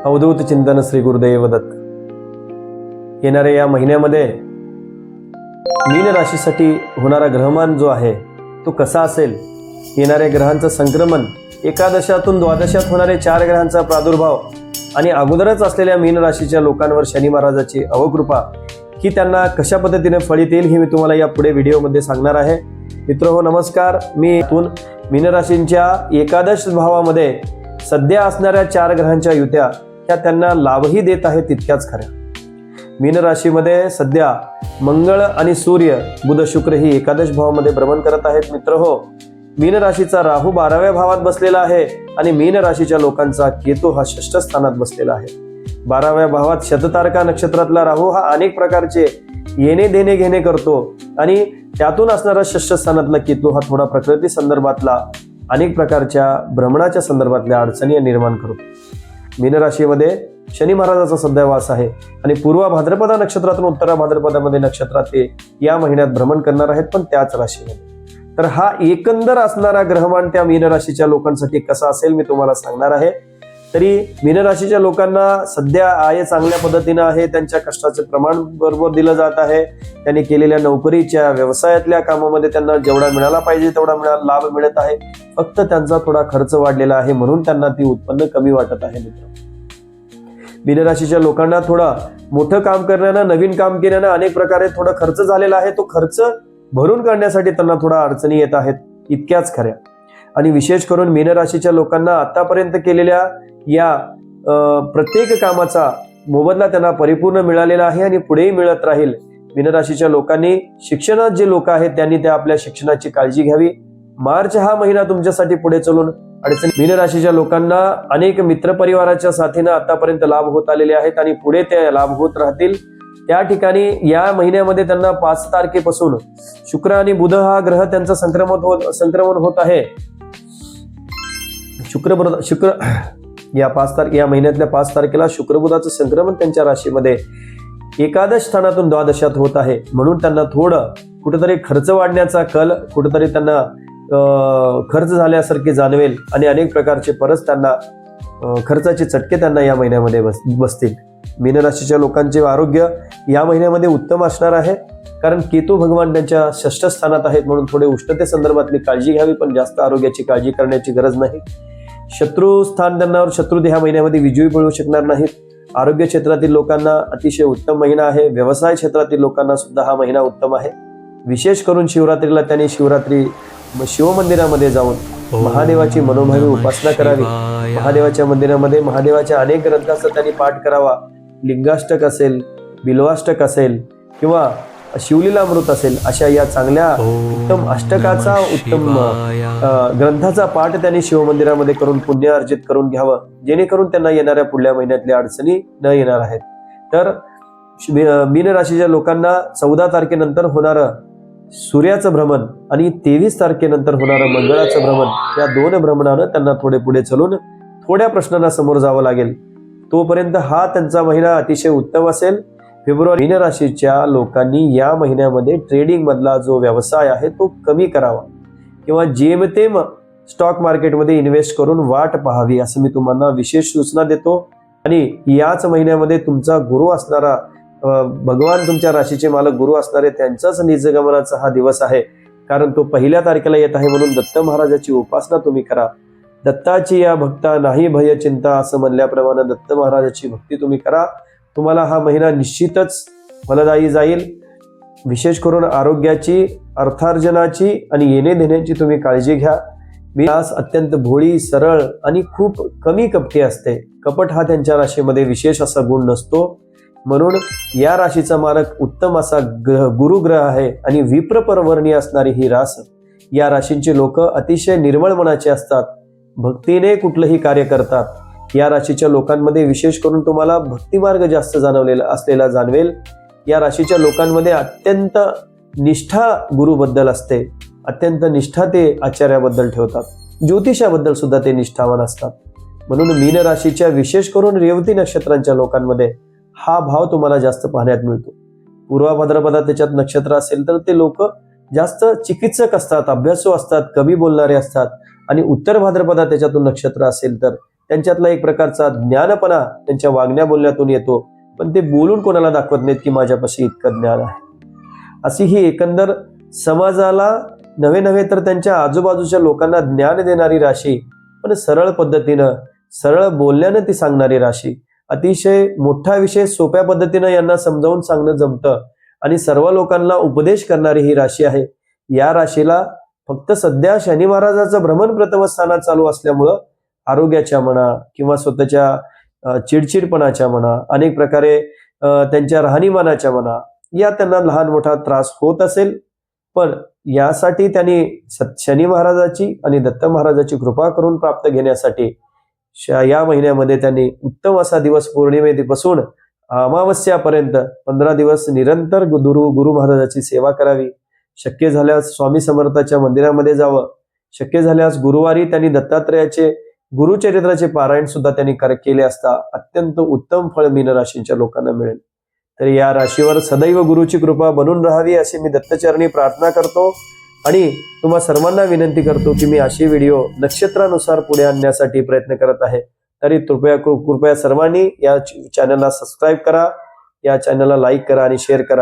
अवधूत चिंतन श्री गुरुदेव दत्त. येणाऱ्या या महिन्यामध्ये मीन राशीसाठी होणारा ग्रहमान जो आहे तो कसा असेल, येणाऱ्या ग्रहांचं संक्रमण, एकादशातून द्वादशात होणारे 4 ग्रहांचा प्रादुर्भाव आणि अगोदरच असलेल्या मीन राशीच्या लोकांवर शनी महाराजाची अवकृपा ही त्यांना कशा पद्धतीने फळीत येईल हे मी तुम्हाला या पुढे व्हिडिओमध्ये सांगणार आहे. मित्रहो नमस्कार. मी इथून मीन राशींच्या एकादश भावामध्ये सध्या असणाऱ्या 4 ग्रहांच्या युत्या ह्या त्यांना लाभही देत आहेत तितक्याच खऱ्या. मीन राशीमध्ये सध्या मंगळ आणि सूर्य, बुध, शुक्र ही एकादश भावामध्ये भ्रमण करत आहेत. मित्रहो, मीन राशीचा राहू 12व्या भावात बसलेला आहे आणि मीन राशीच्या लोकांचा केतू हा 6ष्ठ स्थानात बसलेला आहे. 12व्या भावात शततारका नक्षत्रातला राहू हा अनेक प्रकारचे येणे देणे घेणे करतो आणि त्यातून असणारा 6ष्ठ स्थानातला केतू हा थोडा प्रकृती संदर्भातला अनेक प्रकारच्या भ्रमणाच्या संदर्भातल्या अडचणी निर्माण करतो. मीन राशीमध्ये शनी महाराजाचा सध्या वास आहे आणि पूर्व भाद्रपदा नक्षत्रातून उत्तरा भाद्रपदामध्ये नक्षत्रात ते या महिन्यात भ्रमण करणार आहेत, पण त्याच राशीमध्ये. तर हा एकंदर असणारा ग्रहमान त्या मीन राशीच्या लोकांसाठी कसा असेल मी तुम्हाला सांगणार आहे. तरी मीन राशीच्या लोकांना सध्या आय चांगल्या पद्धतीनं आहे, त्यांच्या कष्टाचे प्रमाण बरोबर दिलं जात आहे. त्यांनी केलेल्या नोकरीच्या, व्यवसायातल्या कामामध्ये त्यांना जेवढा मिळाला पाहिजे तेवढा लाभ मिळत आहे. फक्त त्यांचा थोडा खर्च वाढलेला आहे, म्हणून त्यांना ती उत्पन्न कमी वाटत आहे. मित्र, मीन राशीच्या लोकांना थोडं मोठं काम करण्यानं, नवीन काम केल्यानं अनेक प्रकारे थोडा खर्च झालेला आहे. तो खर्च भरून काढण्यासाठी त्यांना थोडा अडचणी येत आहेत इतक्याच खऱ्या. आणि विशेष करून मीन राशीच्या लोकांना आतापर्यंत केलेल्या या प्रत्येक कामाचा मोबदला त्यांना परिपूर्ण मिळालेला आहे आणि पुढेही मिळत राहील. मीन राशीच्या लोकांनी, शिक्षणात जे लोक आहेत त्यांनी त्या आपल्या शिक्षणाची काळजी घ्यावी. मार्च हा महिना तुमच्यासाठी पुढे चलून अडचणी. मीन राशीच्या लोकांना अनेक मित्रपरिवाराच्या साथीनं आतापर्यंत लाभ होत आलेले आहेत आणि पुढे ते लाभ होत राहतील. त्या ठिकाणी या महिन्यामध्ये त्यांना 5 तारखेपासून शुक्र आणि बुध हा ग्रह त्यांचं संक्रमण होत आहे. शुक्र या महिन्यातल्या 5 तारखेला शुक्रबुधाचं संक्रमण त्यांच्या राशीमध्ये एकादश स्थानातून द्वादशात होत आहे. म्हणून त्यांना थोडं कुठेतरी खर्च वाढण्याचा कल, कुठेतरी त्यांना खर्च झाल्यासारखे जाणवेल आणि अनेक प्रकारचे परत त्यांना खर्चाचे चटके त्यांना या महिन्यामध्ये बसतील. मीन राशीच्या लोकांचे आरोग्य या महिन्यामध्ये उत्तम असणार आहे, कारण केतू भगवान त्यांच्या 6ष्ठ स्थानात आहेत. म्हणून थोडे उष्णते संदर्भातली काळजी घ्यावी, पण जास्त आरोग्याची काळजी करण्याची गरज नाही. शत्रू स्थान त्यांना, शत्रू ह्या महिन्यामध्ये विजयी मिळू शकणार नाहीत. आरोग्य क्षेत्रातील लोकांना अतिशय उत्तम महिना आहे. व्यवसाय क्षेत्रातील लोकांना सुद्धा हा महिना उत्तम आहे. विशेष करून शिवरात्रीला त्यांनी शिवमंदिरामध्ये जाऊन महादेवाची मनोभावी उपासना करावी. महादेवाच्या मंदिरामध्ये महादेवाच्या अनेक ग्रंथांचा त्यांनी पाठ करावा. लिंगाष्टक असेल, बिल्वाष्टक असेल किंवा शिवलीलामृत असेल, अशा या चांगल्या उत्तम अष्टकाचा, उत्तम ग्रंथाचा पाठ त्यांनी शिवमंदिरामध्ये करून पुण्य अर्जित करून घ्यावं, जेणेकरून त्यांना येणाऱ्या पुढल्या महिन्यातल्या अडचणी न येणार आहेत. तर मीन राशीच्या लोकांना 14 तारखेनंतर होणारं सूर्याचं भ्रमण आणि 23 तारखेनंतर होणारं मंगळाचं भ्रमण, या 2 भ्रमणानं त्यांना थोडे पुढे चलून थोड्या प्रश्नांना समोर जावं लागेल. तोपर्यंत हा त्यांचा महिना अतिशय उत्तम असेल. फेब्रुवारी, मीन राशीच्या लोकांनी या महिन्यामध्ये ट्रेडिंग मधला जो व्यवसाय आहे तो कमी करावा किंवा जेमतेम स्टॉक मार्केटमध्ये इन्व्हेस्ट करून वाट पाहावी, असं मी तुम्हाला विशेष सूचना देतो. आणि याच महिन्यामध्ये तुमचा गुरु असणारा भगवान, तुमच्या राशीचे मालक गुरु असणारे त्यांचाच निजगमनाचा हा दिवस आहे, कारण तो 1 तारखेला येत आहे. म्हणून दत्त महाराजाची उपासना तुम्ही करा. दत्ताची या भक्ता नाही भय चिंता, असं म्हणल्याप्रमाणे दत्त महाराजाची भक्ती तुम्ही करा. तुम्हाला हा महिना निश्चितच फलदायी जाईल. विशेष करून आरोग्याची, अर्थार्जनाची आणि येणे देण्याची तुम्ही काळजी घ्या. मी आज अत्यंत भोळी, सरळ आणि खूप कमी कपटी असते. कपट हा त्यांच्या राशीमध्ये विशेष असा गुण नसतो. म्हणून या राशीचा मालक उत्तम असा गुरुग्रह आहे आणि विप्रपर्वर्णी असणारी ही रास. या राशींचे लोक अतिशय निर्मळ मनाचे असतात, भक्तीने कुठलंही कार्य करतात. या राशीच्या लोकांमध्ये विशेष करून तुम्हाला भक्तिमार्ग जास्त असलेला जाणवेल. या राशीच्या लोकांमध्ये अत्यंत निष्ठा गुरुबद्दल असते, अत्यंत निष्ठा ते आचार्याबद्दल ठेवतात. ज्योतिषाबद्दल सुद्धा ते निष्ठावान असतात. म्हणून मीन राशीच्या विशेष करून रेवती नक्षत्रांच्या लोकांमध्ये हा भाव तुम्हाला जास्त पाहण्यात मिळतो. पूर्व भाद्रपदा त्याच्यात नक्षत्र असेल तर ते लोक जास्त चिकित्सक असतात, अभ्यासू असतात, कमी बोलणारे असतात. आणि उत्तर भाद्रपदा त्याच्यातून नक्षत्र असेल तर त्यांच्यातला एक प्रकारचा ज्ञानपणा त्यांच्या वागण्या बोलण्यातून येतो, पण ते बोलून कोणाला दाखवत नाहीत की माझ्यापाशी इतकं ज्ञान आहे. अशी ही एकंदर समाजाला नव्हे तर त्यांच्या आजूबाजूच्या लोकांना ज्ञान देणारी राशी, पण सरळ पद्धतीनं सरळ बोलण्यानं ती सांगणारी राशी. अतिशय मोठा विषय सोप्या पद्धतीनं यांना समजावून सांगणं जमतं आणि सर्व लोकांना उपदेश करणारी ही राशी आहे. या राशीला फक्त सध्या शनी महाराजाचं भ्रमण प्रथम स्थानात चालू असल्यामुळं आरोग्याच्या म्हणा किंवा स्वतःच्या चिडचिडपणाच्या म्हणा, अनेक प्रकारे त्यांच्या राहणीमानाच्या म्हणा, या त्यांना लहान मोठा त्रास होत असेल. पण यासाठी त्यांनी शनी महाराजाची आणि दत्त महाराजाची कृपा करून प्राप्त घेण्यासाठी या महिन्यामध्ये त्यांनी उत्तम असा दिवस पौर्णिमेपासून अमावस्यापर्यंत 15 दिवस निरंतर गुरु महाराजाची सेवा करावी. शक्य झाल्यास स्वामी समर्थाच्या मंदिरामध्ये जावं. शक्य झाल्यास गुरुवारी त्यांनी दत्तात्रयाचे गुरुचरित्राचे पारायण सुद्धा त्यांनी केले असता अत्यंत उत्तम फळ मीन राशींच्या लोकांना मिळेल. तर या राशीवर सदैव गुरुची कृपा बनून राहावी अशी मी दत्तचरणी प्रार्थना करतो आणि तुम्हा सर्वांना विनंती करतो की मी अशी व्हिडिओ नक्षत्रानुसार पुढे आणण्यासाठी प्रयत्न करत आहे. तरी कृपया सर्वांनी या चॅनलला सबस्क्राईब करा, या चॅनलला लाईक करा आणि शेअर करा.